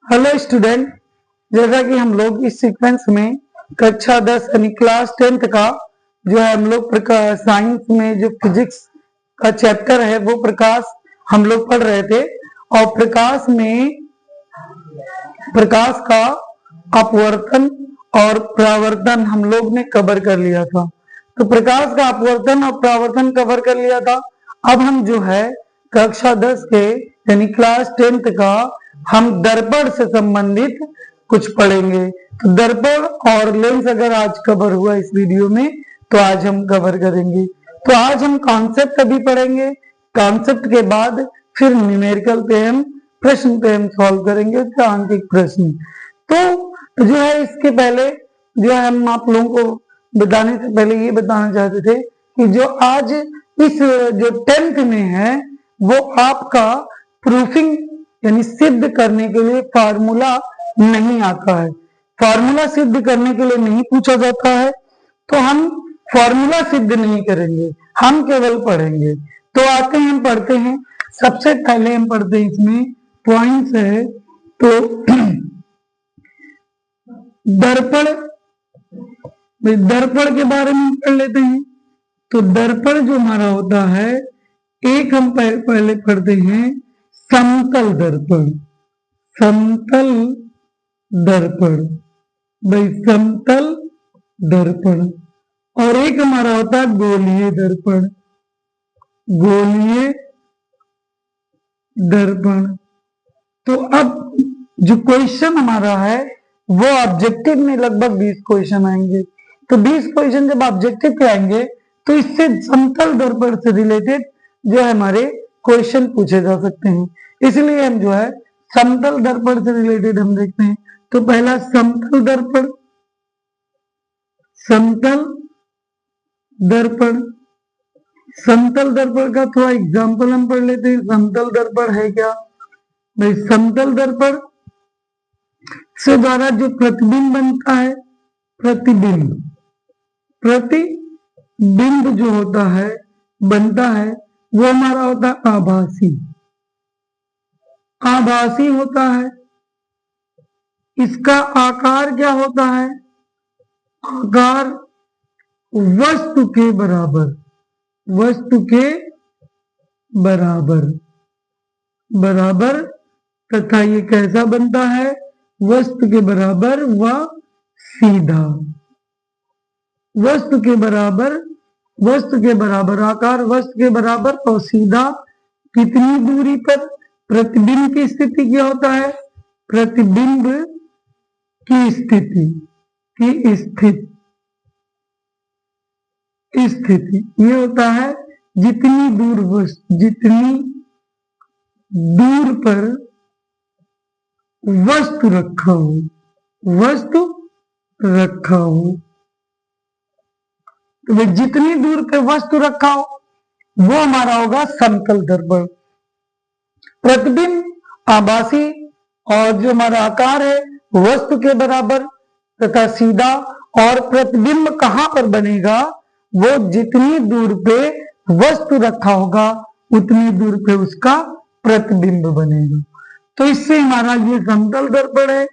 Hello student, जैसा कि हम लोग इस सीक्वेंस में कक्षा 10 यानी क्लास 10th का जो है हम लोग साइंस में जो फिजिक्स का चैप्टर है वो प्रकाश हम लोग पढ़ रहे थे। और प्रकाश में प्रकाश का अपवर्तन और परावर्तन हम लोग ने कवर कर लिया था। तो प्रकाश का अपवर्तन और परावर्तन कवर कर लिया था। अब हम जो है कक्षा 10 के यानी क्लास 10th का हम दर्पण से संबंधित कुछ पढ़ेंगे। तो दर्पण और लेंस अगर आज कवर हुआ इस वीडियो में तो आज हम कवर करेंगे। तो आज हम कॉन्सेप्ट अभी पढ़ेंगे, कॉन्सेप्ट के बाद फिर न्यूमेरिकल पे हम प्रश्न पे हम सॉल्व करेंगे सांख्यिक प्रश्न। तो जो है इसके पहले जो है हम आप लोगों को बताने से पहले ये बताना चाहते थे कि जो आज इस जो 10th में है वो आपका प्रूफिंग यानी सिद्ध करने के लिए फार्मूला नहीं आता है। फार्मूला सिद्ध करने के लिए नहीं पूछा जाता है, तो हम फार्मूला सिद्ध नहीं करेंगे, हम केवल पढ़ेंगे। तो आते हैं, हम पढ़ते हैं। सबसे पहले हम पढ़ते हैं, इसमें पॉइंट्स है। तो दर्पण के बारे में पढ़ लेते हैं। तो दर्पण जो हमारा होता है, एक हम पहले पढ़ते हैं समतल दर्पण। समतल दर्पण भाई, समतल दर्पण। और एक हमारा होता है गोलीय दर्पण। गोलीय दर्पण। तो अब जो क्वेश्चन हमारा है वो ऑब्जेक्टिव में लगभग 20 क्वेश्चन आएंगे। तो 20 क्वेश्चन जब ऑब्जेक्टिव पे आएंगे तो इससे समतल दर्पण से रिलेटेड जो है हमारे क्वेश्चन पूछे जा सकते हैं। इसलिए हम जो है समतल दर्पण से रिलेटेड हम देखते हैं। तो पहला समतल दर्पण। समतल दर्पण, समतल दर्पण का थोड़ा एग्जांपल हम पढ़ लेते हैं। समतल दर्पण है क्या भाई? समतल दर्पण से द्वारा जो प्रतिबिंब बनता है, प्रतिबिंब, प्रतिबिंब जो होता है बनता है वो हमारा होता है आभासी। आभासी होता है। इसका आकार क्या होता है? आकार वस्तु के बराबर, वस्तु के बराबर, बराबर। तथा ये कैसा बनता है? वस्तु के बराबर व सीधा। वस्तु के बराबर, वस्तु के बराबर आकार, वस्तु के बराबर और सीधा। कितनी दूरी पर? प्रतिबिंब की स्थिति क्या होता है? प्रतिबिंब की स्थिति, की स्थिति ये होता है जितनी दूर वस्तु, जितनी दूर पर वस्तु रखा हो, वस्तु रखा हो। तो जितनी दूर पे वस्तु रखा हो वो हमारा होगा समतल दर्पण। प्रतिबिंब आभासी और जो हमारा आकार है वस्तु के बराबर तथा सीधा। और प्रतिबिंब कहां पर बनेगा? वो जितनी दूर पे वस्तु रखा होगा उतनी दूर पे उसका प्रतिबिंब बनेगा। तो इससे हमारा ये समतल दर्पण है।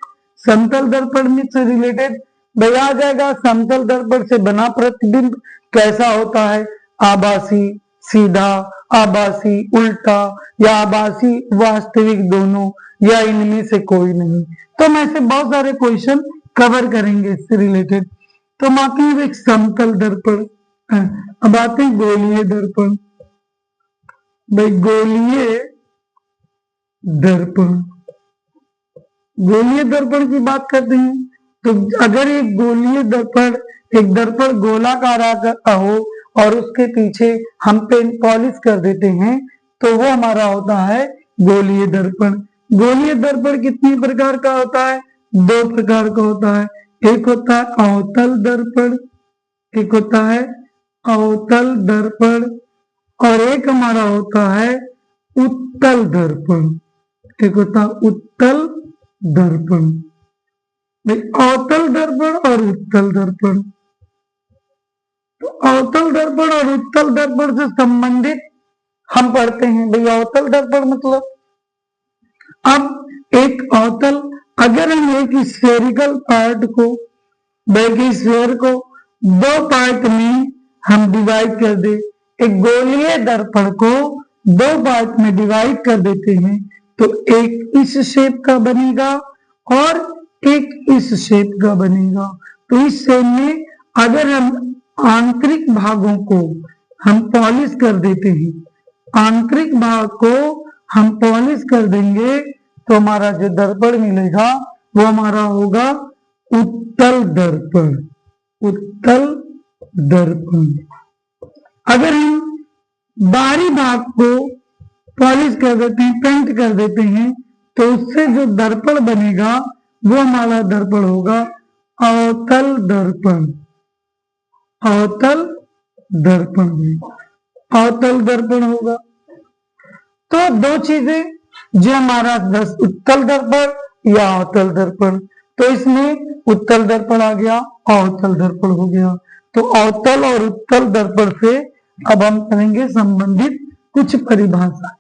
समतल दर्पण में से रिलेटेड भाई आ जाएगा। समतल दर्पण से बना प्रतिबिंब कैसा होता है? आभासी, सीधा, आभासी, उल्टा, या आभासी वास्तविक, दोनों, या इनमें से कोई नहीं। तो हम ऐसे बहुत सारे क्वेश्चन कवर करेंगे इससे रिलेटेड। तो हम आते हैं एक समतल दर्पण। अब आते हैं गोलीय दर्पण। भाई गोलीय दर्पण, गोलीय दर्पण की बात करते हैं। तो अगर एक गोलीय दर्पण, एक दर्पण गोलाकार हो और उसके पीछे हम पेंट पॉलिश कर देते हैं तो वो हमारा होता है गोलीय दर्पण। गोलीय दर्पण कितनी प्रकार का होता है? 2 प्रकार का होता है। एक होता है अवतल दर्पण, एक होता है अवतल दर्पण, और एक हमारा होता है उत्तल दर्पण। एक होता है उत्तल दर्पण। अवतल दर्पण और उत्तल दर्पण। तो अवतल दर्पण और उत्तल दर्पण से संबंधित हम पढ़ते हैं। भाई अवतल दर्पण मतलब, अब एक अवतल अगर हम एक स्फेरिकल पार्ट को, बल्कि स्फेयर को दो पार्ट में हम डिवाइड कर दे, एक गोलीय दर्पण को दो पार्ट में डिवाइड कर देते हैं, तो एक इस शेप का बनेगा और एक इस शेप का बनेगा। तो इस शेप में अगर हम आंतरिक भागों को हम पॉलिश कर देते हैं, आंतरिक भाग को हम पॉलिश कर देंगे, तो हमारा जो दर्पण मिलेगा वो हमारा होगा उत्तल दर्पण, उत्तल दर्पण। अगर हम बाहरी भाग को पॉलिश कर देते हैं, पेंट कर देते हैं, तो उससे जो दर्पण बनेगा वो हमारा दर्पण होगा अवतल दर्पण, अवतल दर्पण, अवतल दर्पण होगा। तो दो चीजें, जो हमारा उत्तल दर्पण या अवतल दर्पण, तो इसमें उत्तल दर्पण आ गया, अवतल दर्पण हो गया। तो अवतल और उत्तल दर्पण से अब हम करेंगे संबंधित कुछ परिभाषा।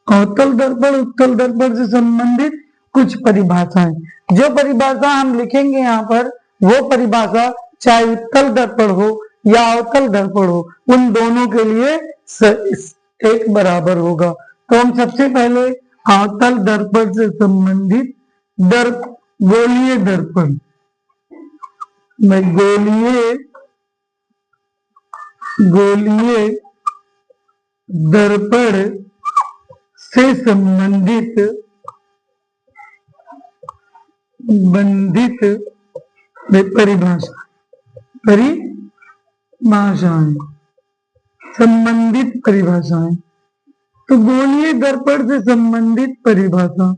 अवतल दर्पण उत्तल दर्पण से संबंधित कुछ परिभाषाएं, जो परिभाषा हम लिखेंगे यहाँ पर, वो परिभाषा चाहे उत्तल दर्पण हो या अवतल दर्पण हो, उन दोनों के लिए एक बराबर होगा। तो हम सबसे पहले अवतल दर्पण से संबंधित गोलीय दर्पण, गोलीय दर्पण से संबंधित परिभाषाएं, संबंधित परिभाषाएं। तो गोलीय दर्पण से संबंधित परिभाषा,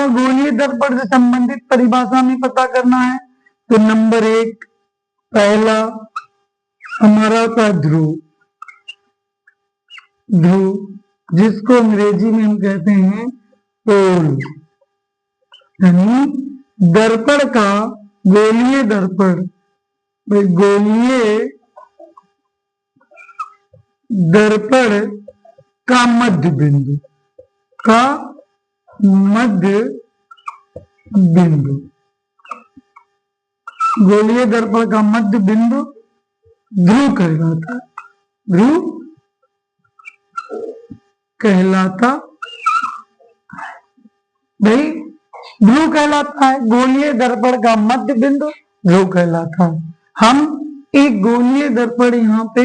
गोलीय दर्पण से संबंधित परिभाषा में पता करना है। तो नंबर 1 पहला हमारा था ध्रुव, जिसको अंग्रेजी में हम कहते हैं पोल, यानी दर्पण का गोलीय दर्पण, गोलीय दर्पण का मध्य बिंदु, गोलीय दर्पण का मध्य बिंदु ध्रुव कहलाता है, ध्रुव कहलाता भाई, ध्रुव कहलाता है। गोलीय दर्पण का मध्य बिंदु ध्रुव कहलाता है। हम एक गोलीय दर्पण यहाँ पे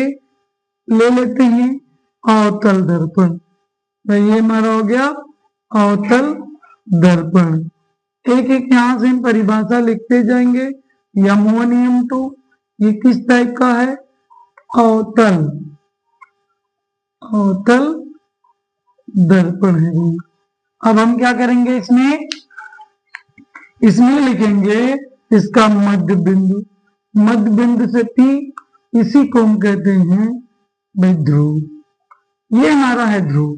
ले लेते हैं, अवतल दर्पण, ये हमारा हो गया अवतल दर्पण। एक एक यहाँ से हम परिभाषा लिखते जाएंगे। M1 M2 ये किस टाइप का है, अवतल, अवतल दर्पण है। अब हम क्या करेंगे, इसमें लिखेंगे इसका मध्य बिंदु, मध्य बिंदु से P, इसी को हम कहते हैं भाई ध्रुव, ये हमारा है ध्रुव,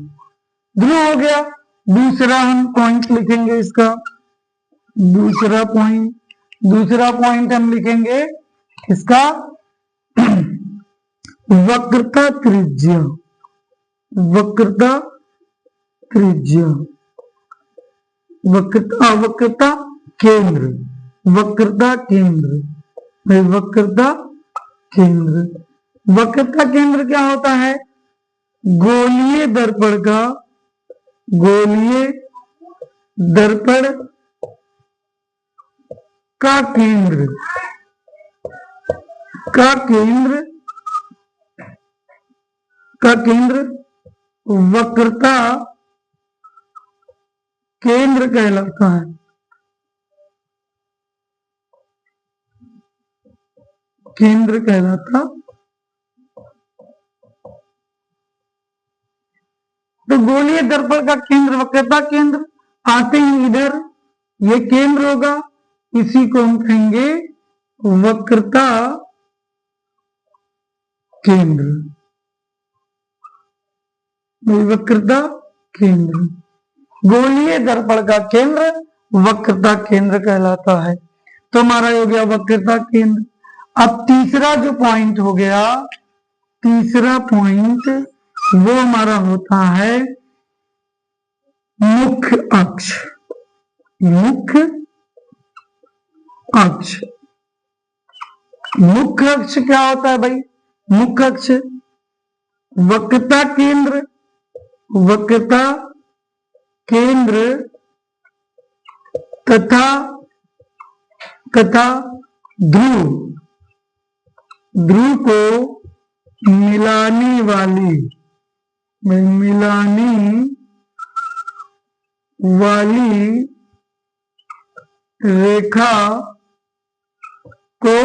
ध्रुव हो गया। दूसरा हम पॉइंट लिखेंगे इसका, दूसरा पॉइंट हम लिखेंगे इसका वक्रता त्रिज्या, वक्रता त्रिज्या, वक्रता केंद्र, वक्रता केंद्र, वक्रता केंद्र। वक्रता केंद्र क्या होता है, गोलीय दर्पण का, गोलीय दर्पण का केंद्र, का केंद्र, का केंद्र वक्रता केंद्र कहलाता है, केंद्र कहलाता। तो गोलीय दर्पण का केंद्र वक्रता केंद्र, आते ही इधर ये केंद्र होगा, इसी को हम कहेंगे वक्रता केंद्र, वक्रता केंद्र। गोलीय दर्पण का केंद्र वक्रता केंद्र कहलाता है। तो हमारा हो गया वक्रता केंद्र। अब तीसरा जो पॉइंट हो गया, तीसरा पॉइंट वो हमारा होता है मुख्य अक्ष, मुख्य अक्ष। मुख्य अक्ष क्या होता है भाई? मुख्य अक्ष वक्रता केंद्र, वक्रता केंद्र तथा ध्रुव, ध्रुव को मिलाने वाली रेखा को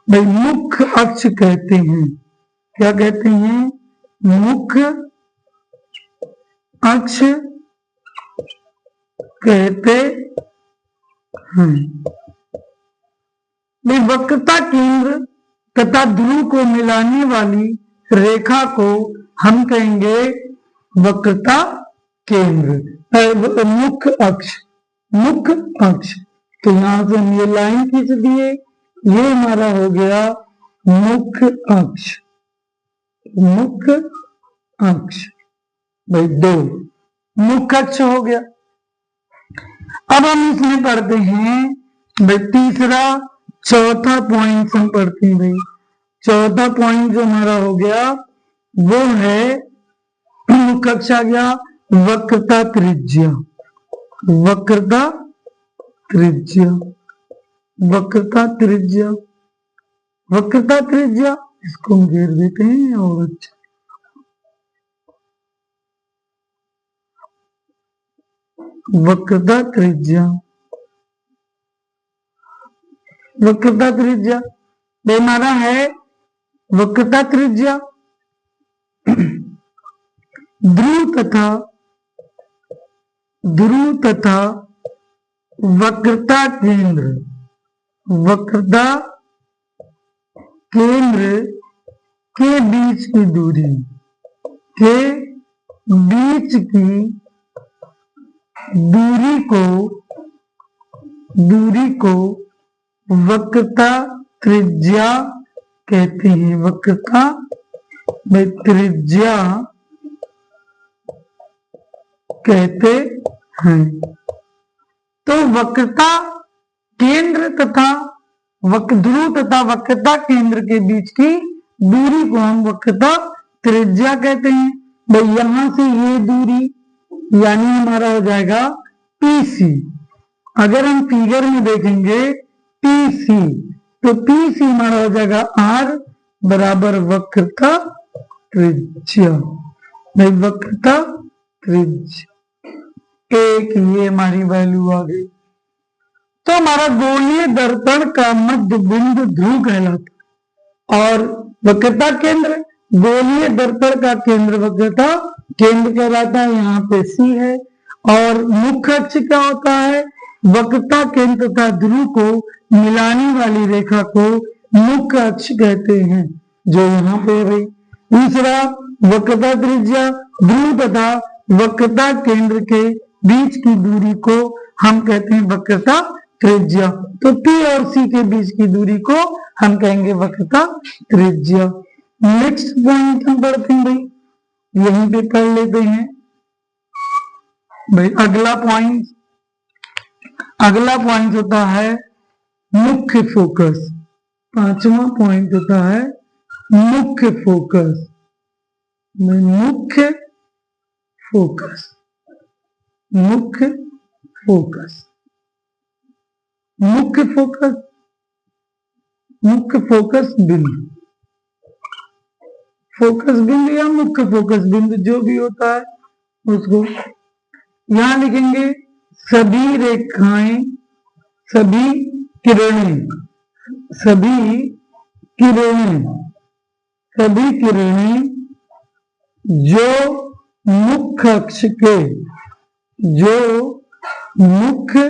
भाई मुख्य अक्ष कहते हैं। क्या कहते हैं? मुख्य अक्ष कहते हैं। भाई वक्रता केंद्र तथा ध्रुव को मिलाने वाली रेखा को हम कहेंगे वक्रता केंद्र, मुख्य अक्ष, मुख्य अक्ष। तो यहां से हम ये लाइन खींच दिए, ये हमारा हो गया मुख्य अक्ष, मुख्य अक्ष। भाई 2 मुख्य अक्ष हो गया। अब हम इसमें पढ़ते हैं भाई तीसरा, चौथा पॉइंट हम पढ़ते हैं भाई। चौथा पॉइंट जो हमारा हो गया वो है मुख्य अक्ष आ गया वक्रता त्रिज्या, वक्रता त्रिज्या, वक्रता त्रिज्या, वक्रता त्रिज्या। इसको हम घेर देते हैं और अच्छा, वक्रता त्रिज्या, वक्रता त्रिज्या हमारा है वक्रता त्रिज्या ध्रुव तथा वक्रता केंद्र, वक्रता केंद्र के बीच की दूरी, के बीच की दूरी को वक्रता त्रिज्या कहते हैं, वक्रता त्रिज्या कहते हैं। तो वक्रता केंद्र तथा ध्रुव तथा वक्रता केंद्र के बीच की दूरी को हम वक्रता त्रिज्या कहते हैं। भाई यहां से ये दूरी यानी हमारा हो जाएगा PC। अगर हम फिगर में देखेंगे PC, तो PC हमारा हो जाएगा R बराबर वक्रता त्रिज्या, भाई वक्रता त्रिज्या। एक ये हमारी वैल्यू आ गई। तो हमारा गोलीय दर्पण का मध्य बिंदु ध्रुव कहलाता और वक्रता केंद्र, गोलीय दर्पण का केंद्र वक्रता केंद्र कहलाता है। यहाँ पे C है। और मुख्य अक्ष क्या होता है? वक्रता केंद्र तथा ध्रुव को मिलाने वाली रेखा को मुख्य अक्ष कहते हैं, जो यहाँ पे भाई। दूसरा वक्रता त्रिज्या ध्रुव तथा वक्रता केंद्र के बीच की दूरी को हम कहते हैं वक्रता त्रिज्या। तो P और C के बीच की दूरी को हम कहेंगे वक्रता त्रिज्या। नेक्स्ट पॉइंट हम पढ़ते हैं भाई, यहीं पे पढ़ लेते हैं भाई। अगला पॉइंट होता है मुख्य फोकस। 5वां पॉइंट होता है मुख्य फोकस, मुख्य फोकस, मुख्य फोकस, मुख्य फोकस, मुख्य फोकस बिंदु, फोकस बिंदु या मुख्य फोकस बिंदु जो भी होता है उसको यहां लिखेंगे। सभी रेखाएं, सभी किरणें, सभी किरणें, सभी किरणें जो मुख्य अक्ष के, जो मुख्य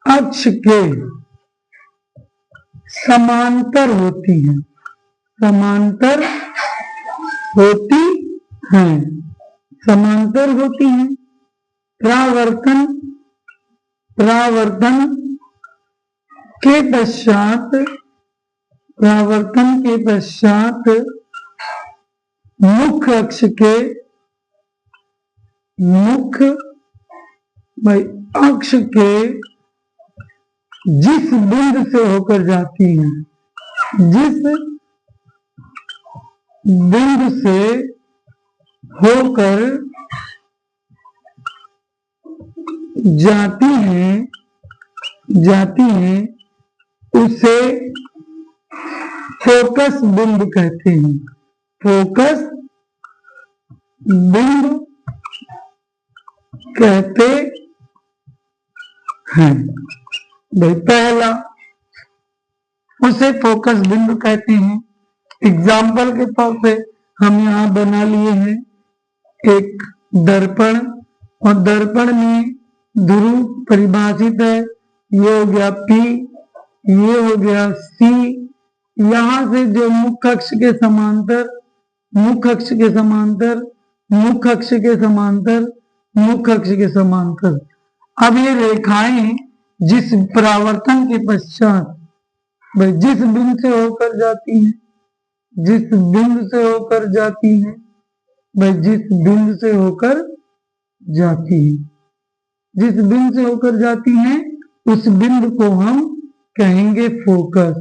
अक्ष के समांतर होती हैं, समांतर होती हैं, समांतर होती हैं। परावर्तन, परावर्तन के पश्चात, परावर्तन के पश्चात मुख्य अक्ष के मुख्य भाई अक्ष के जिस बिंदु से होकर जाती है, जिस बिंदु से होकर जाती हैं उसे फोकस बिंदु कहते हैं। फोकस बिंदु कहते हैं। भाई पहला उसे फोकस बिंदु कहते हैं। एग्जाम्पल के तौर पे हम यहाँ बना लिए हैं एक दर्पण, और दर्पण में ध्रुव परिभाषित है। ये हो गया P, ये हो गया C। यहां से जो मुख्य अक्ष के समांतर, मुख्य अक्ष के समांतर, मुख्य अक्ष के समांतर, मुख्य अक्ष के समांतर, अब ये रेखाएं जिस परावर्तन के पश्चात भाई जिस बिंदु से होकर जाती हैं, जिस बिंदु से होकर जाती हैं, भाई जिस बिंदु से होकर जाती है, जिस बिंदु से होकर जाती हैं उस बिंदु को हम कहेंगे फोकस।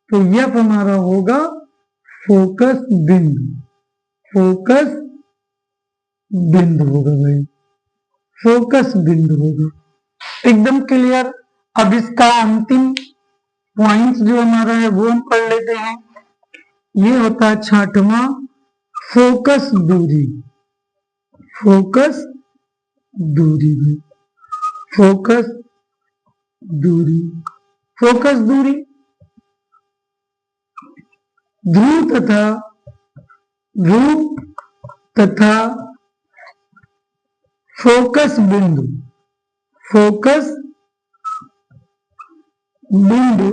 तो यह हमारा होगा फोकस बिंदु, फोकस बिंदु होगा भाई, फोकस बिंदु होगा। एकदम क्लियर। अब इसका अंतिम पॉइंट जो हमारा है वो हम पढ़ लेते हैं। ये होता है 6वां फोकस दूरी। फोकस दूरी में फोकस दूरी, फोकस दूरी ध्रुव तथा फोकस बिंदु, फोकस बिंदु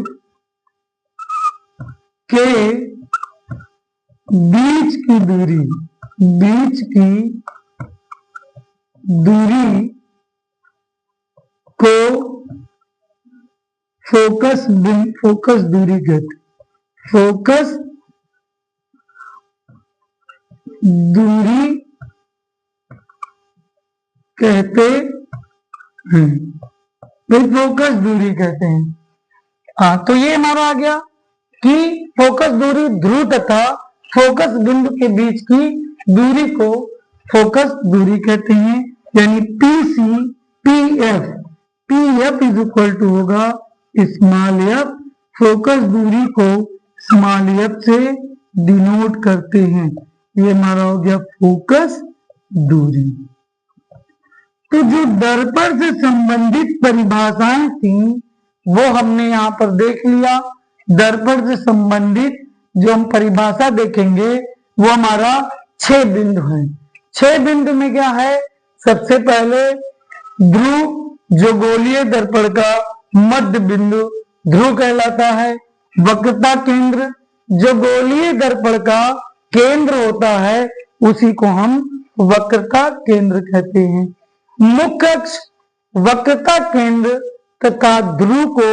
के बीच की दूरी, बीच की दूरी को फोकस दूरी कहते, फोकस दूरी कहते हैं, फिर फोकस दूरी कहते हैं। तो ये हमारा आ गया कि फोकस दूरी ध्रुव तथा फोकस बिंदु के बीच की दूरी को फोकस दूरी कहते हैं। यानी PC PF, PF is equal to होगा स्मॉल f, फोकस दूरी को स्मॉल f से डिनोट करते हैं। ये हमारा हो गया फोकस दूरी। तो जो दर्पण से संबंधित परिभाषाएं थी वो हमने यहाँ पर देख लिया। दर्पण से संबंधित जो हम परिभाषा देखेंगे वो हमारा 6 बिंदु है। 6 बिंदु में क्या है, सबसे पहले ध्रुव, जो गोलीय दर्पण का मध्य बिंदु ध्रुव कहलाता है। वक्रता केंद्र, जो गोलीय दर्पण का केंद्र होता है उसी को हम वक्रता केंद्र कहते हैं। मुख्य अक्ष, वक्रता केंद्र तथा ध्रुव को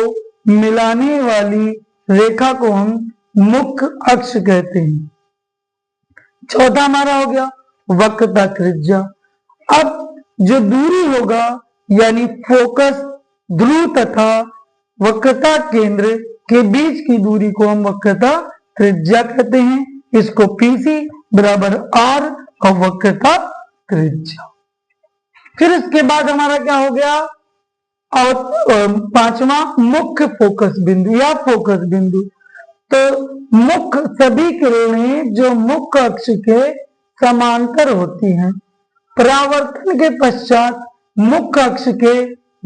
मिलाने वाली रेखा को हम मुख्य अक्ष कहते हैं। चौथा हमारा हो गया वक्रता त्रिज्या। अब जो दूरी होगा यानी फोकस ध्रुव तथा वक्रता केंद्र के बीच की दूरी को हम वक्रता त्रिज्या कहते हैं। इसको PC बराबर R और वक्रता त्रिज्या। फिर इसके बाद हमारा क्या हो गया, और 5वां मुख्य फोकस बिंदु या फोकस बिंदु। तो मुख्य सभी किरणें जो मुख्य अक्ष के समांतर होती हैं, परावर्तन के पश्चात मुख्य अक्ष के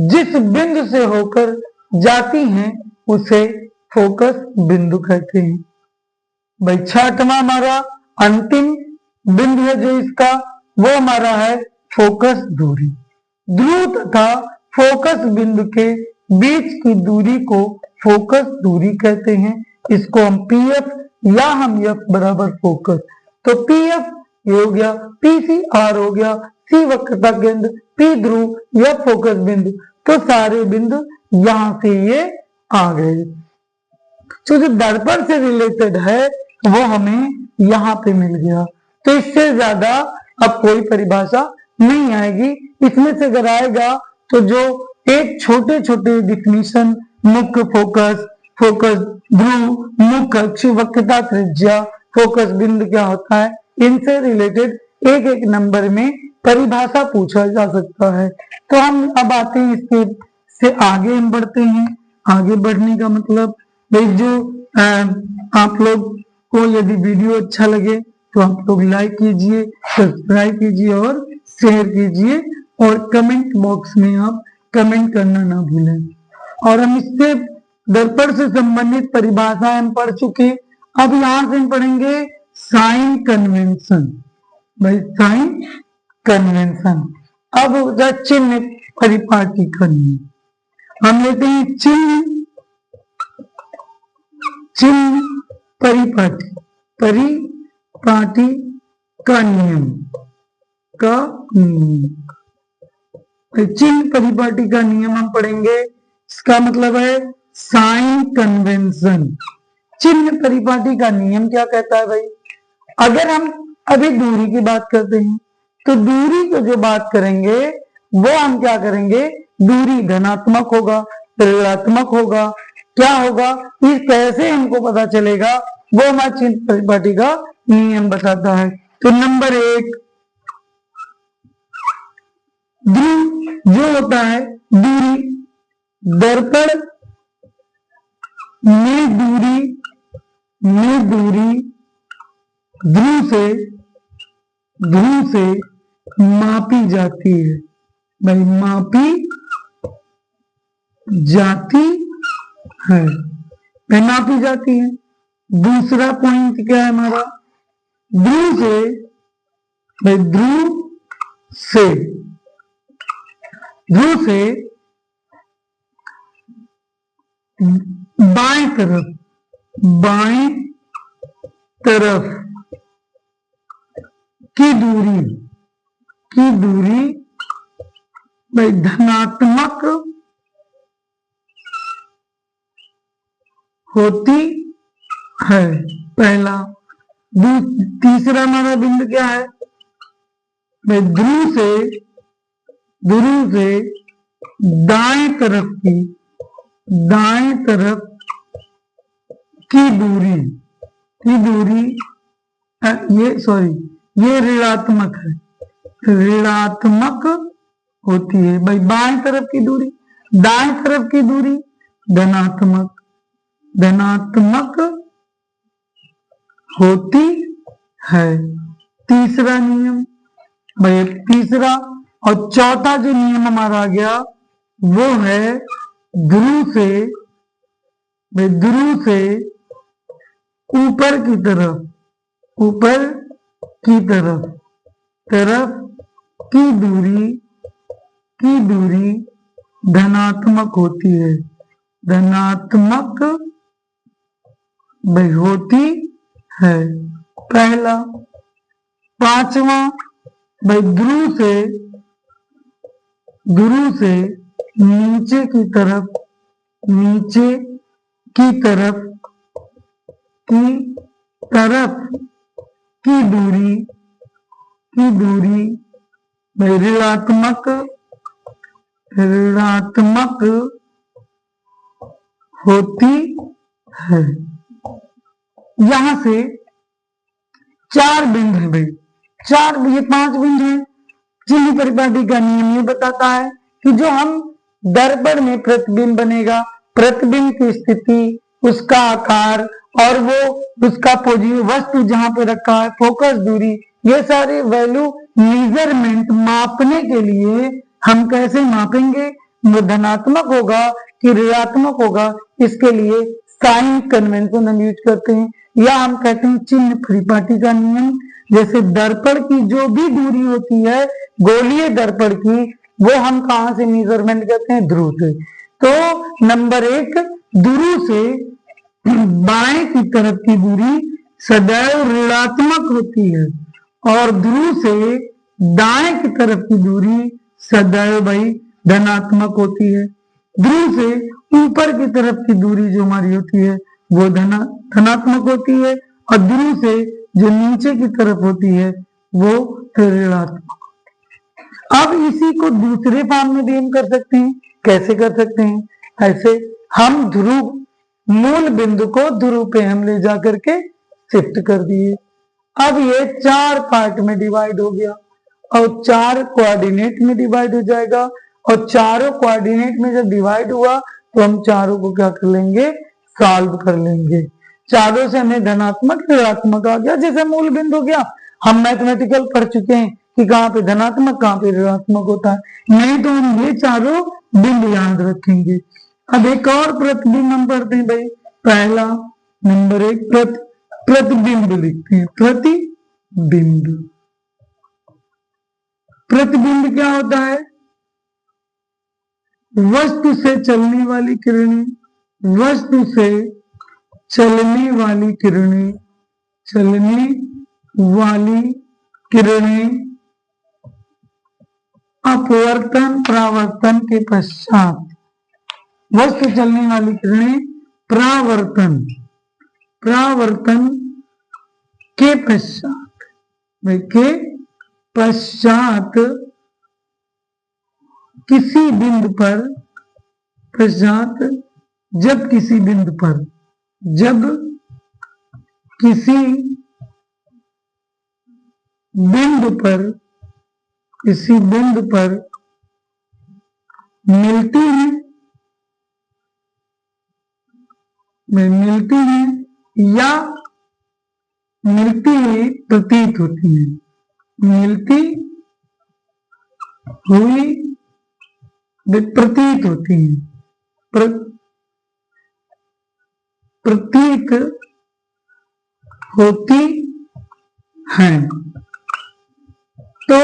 जिस बिंदु से होकर जाती हैं उसे फोकस बिंदु कहते हैं। भाई 6वां हमारा अंतिम बिंदु है जो इसका, वो हमारा है फोकस दूरी। ध्रुव तथा फोकस बिंदु के बीच की दूरी को फोकस दूरी कहते हैं। इसको हम PF या हम F बराबर फोकस। तो PF ये हो गया, PC R हो गया, C वक्रता केंद्र, P ध्रुव, F फोकस बिंदु। तो सारे बिंदु यहां से ये आ गए। तो जो दर्पण से रिलेटेड है वो हमें यहाँ पे मिल गया। तो इससे ज्यादा अब कोई परिभाषा नहीं आएगी। इसमें से अगर आएगा तो जो एक छोटे छोटे डिफिनीशन, मुख्य, फोकस, फोकस ध्रुव, मुख्य अक्ष, वक्रता, त्रिज्या, फोकस बिंदु क्या होता है, इनसे रिलेटेड एक एक नंबर में परिभाषा पूछा जा सकता है। तो हम अब आते हैं इसके से आगे हम बढ़ते हैं। आगे बढ़ने का मतलब भाई जो आप लोग को यदि वीडियो अच्छा लगे तो आप लोग लाइक कीजिए, सब्सक्राइब कीजिए और शेयर कीजिए, और कमेंट बॉक्स में आप कमेंट करना ना भूलें। और हम इससे दर्पण से संबंधित परिभाषाएं हम पढ़ चुके। अब यहां से हम पढ़ेंगे साइन कन्वेंशन। भाई साइन कन्वेंशन। अब होगा चिन्ह परिपाटी का नियम। हम लेते हैं चिन्ह परिपाटी, परिपाटी का नियम, चिन्ह परिपाटी का नियम हम पढ़ेंगे। इसका मतलब है साइन कन्वेंशन। चिन्ह परिपाटी का नियम क्या कहता है भाई, अगर हम अभी दूरी की बात करते हैं तो दूरी को जो बात करेंगे वो हम क्या करेंगे, दूरी धनात्मक होगा, ऋणात्मक होगा, क्या होगा, इस कैसे हमको पता चलेगा, वो हमारा चिन्ह परिपाटी का नियम बताता है। तो नंबर 1, ध्रुव जो होता है दूरी, दर्पण में दूरी ध्रुव से मापी जाती है। भाई मापी जाती है, मापी जाती है। दूसरा पॉइंट क्या है हमारा, ध्रुव से बाएं तरफ की दूरी भाई धनात्मक होती है, पहला। तीसरा हमारा बिंदु क्या है, भाई ध्रुव से दाएं तरफ की दूरी ये ऋणात्मक है, ऋणात्मक होती है। भाई बाएं तरफ की दूरी, दाएं तरफ की दूरी धनात्मक होती है। तीसरा नियम भाई, तीसरा और चौथा जो नियम हमारा आ गया वो है ध्रुव से ऊपर की तरफ की दूरी धनात्मक होती है, धनात्मक भाई होती है, पहला। पांचवा भाई ध्रुव से नीचे की तरफ की दूरी भाई ऋणात्मक होती है। यहां से 4 बिंदु है भाई, 5 बिंदु है। चिन्ह परिपाटी का नियम ये बताता है कि जो हम दर्पण में प्रतिबिंब बनेगा, प्रतिबिंब की स्थिति, उसका आकार और वो उसका वस्तु जहां पे रखा है, फोकस दूरी, ये सारे वैल्यू मेजरमेंट मापने के लिए हम कैसे मापेंगे, वो धनात्मक होगा कि ऋणात्मक होगा, इसके लिए साइन कन्वेंशन हम यूज करते हैं, या हम कहते हैं चिन्ह परिपाटी का नियम। जैसे दर्पण की जो भी दूरी होती है गोलीय दर्पण की, वो हम कहां से मेजरमेंट करते हैं, ध्रुव से। तो नंबर 1, ध्रुव से बाएं की तरफ की दूरी सदैव ऋणात्मक होती है, और ध्रुव से दाएं की तरफ की दूरी सदैव भाई धनात्मक होती है। ध्रुव से ऊपर की तरफ की दूरी जो हमारी होती है वो धनात्मक होती है, और ध्रुव से जो नीचे की तरफ होती है वो ऋणात्मक। अब इसी को दूसरे फॉर्म में भी हम कर सकते हैं। कैसे कर सकते हैं? ऐसे हम ध्रुव मूल बिंदु को ध्रुव पे हम ले जा करके शिफ्ट कर दिए। अब ये 4 पार्ट में डिवाइड हो गया और 4 कोऑर्डिनेट में डिवाइड हो जाएगा और चारों कोऑर्डिनेट में जब डिवाइड हुआ तो हम चारों को क्या कर लेंगे? सॉल्व कर लेंगे। चारों से हमें धनात्मक ऋणात्मक आ गया, जैसे मूल बिंदु हो गया। हम मैथमेटिकल पढ़ चुके हैं कि कहाँ पे धनात्मक कहाँ पे ऋणात्मक होता है, नहीं तो हम ये चारों बिंदु याद रखेंगे। अब एक और प्रतिबिंब हम पढ़ते हैं भाई। पहला नंबर 1 प्रतिबिंब लिखते हैं। प्रतिबिंब, प्रतिबिंब क्या होता है? वस्तु से चलने वाली किरणें, वस्तु से चलने वाली किरणें, चलने वाली किरणें अपवर्तन परावर्तन के पश्चात, वस्तु चलने वाली किरणें परावर्तन, परावर्तन के पश्चात, के पश्चात किसी बिंदु पर, पश्चात जब किसी बिंदु पर, जब किसी बिंदु पर, किसी बिंदु पर मिलती है, मिलती है या मिलती हुई प्रतीत होती है, मिलती हुई प्रतीत होती है, प्रतीत होती है, तो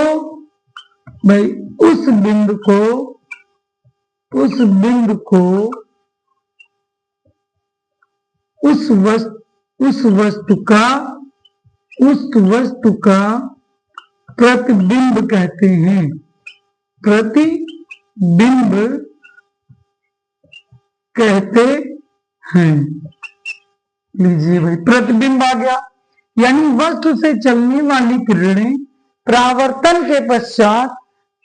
भाई उस बिंदु को, उस बिंदु को उस वस्तु का, उस वस्तु का प्रतिबिंब कहते हैं। प्रतिबिंब कहते हैं। लीजिए भाई, प्रतिबिंब आ गया, यानी वस्तु से चलने वाली किरणें परावर्तन के पश्चात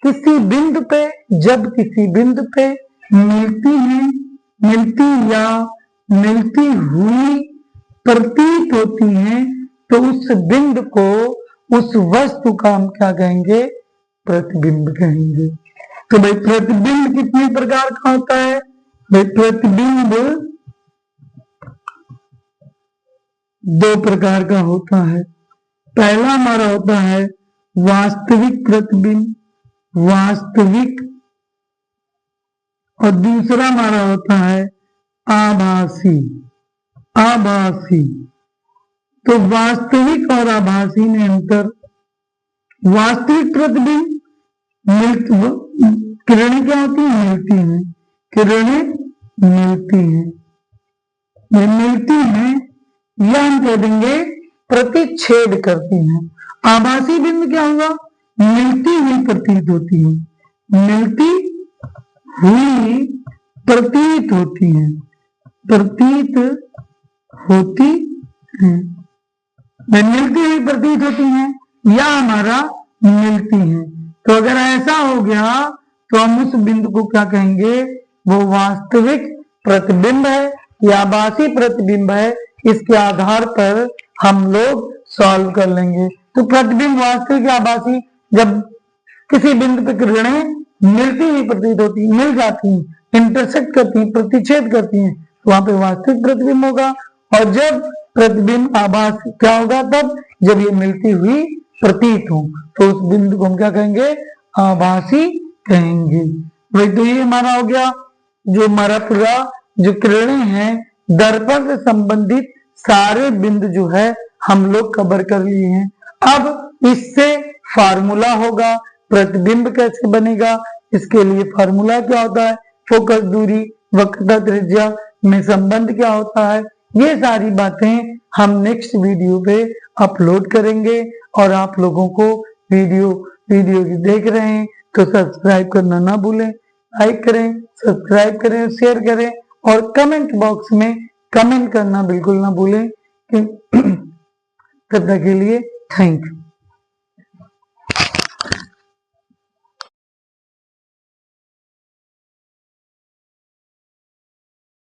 किसी बिंदु पे, जब किसी बिंदु पे मिलती हैं, मिलती या मिलती हुई प्रतीत होती हैं, तो उस बिंदु को, उस वस्तु का हम क्या कहेंगे? प्रतिबिंब कहेंगे। तो भाई प्रतिबिंब कितने प्रकार का होता है? भाई प्रतिबिंब 2 प्रकार का होता है। पहला हमारा होता है वास्तविक प्रतिबिंब, वास्तविक, और दूसरा हमारा होता है आभासी, आभासी। तो वास्तविक और आभासी में अंतर। वास्तविक प्रतिबिंब किरणें क्या होती है? मिलती हैं, किरणें मिलती हैं, मिलती हैं या हम कह देंगे प्रतिच्छेद करती हैं। आभासी बिंदु क्या होगा? मिलती हुई प्रतीत होती है, मिलती हुई प्रतीत होती है, प्रतीत होती है, मिलती हुई प्रतीत होती हैं या हमारा मिलती हैं। तो अगर ऐसा हो गया तो हम उस बिंदु को क्या कहेंगे? वो वास्तविक प्रतिबिंब है या आभासी प्रतिबिंब है। इसके आधार पर हम लोग सॉल्व कर लेंगे। तो प्रतिबिंब वास्तविक या आभासी, जब किसी बिंदु पर किरणें मिलती हुई प्रतीत होती, मिल जाती हैं, इंटरसेक्ट करती हैं, प्रतिच्छेद करती हैं, तो वहां पे वास्तविक प्रतिबिंब होगा। और जब प्रतिबिंब आभासी क्या होगा? तब जब ये मिलती हुई प्रतीत हो, तो उस बिंदु को हम क्या कहेंगे? आभासी कहेंगे। वही तो ये हमारा हो गया, जो हमारा पूरा जो किरणें हैं, दर्पण से संबंधित सारे बिंदु जो है हम लोग कवर कर लिए हैं। अब इससे फार्मूला होगा, प्रतिबिंब कैसे बनेगा, इसके लिए फार्मूला क्या होता है, फोकस दूरी, वक्रता त्रिज्या में संबंध क्या होता है, ये सारी बातें हम नेक्स्ट वीडियो पे अपलोड करेंगे। और आप लोगों को वीडियो देख रहे हैं तो सब्सक्राइब करना ना भूलें, लाइक करें, सब्सक्राइब करें, शेयर करें और कमेंट बॉक्स में कमेंट करना बिल्कुल ना भूलें। तब तक के लिए थैंक यू।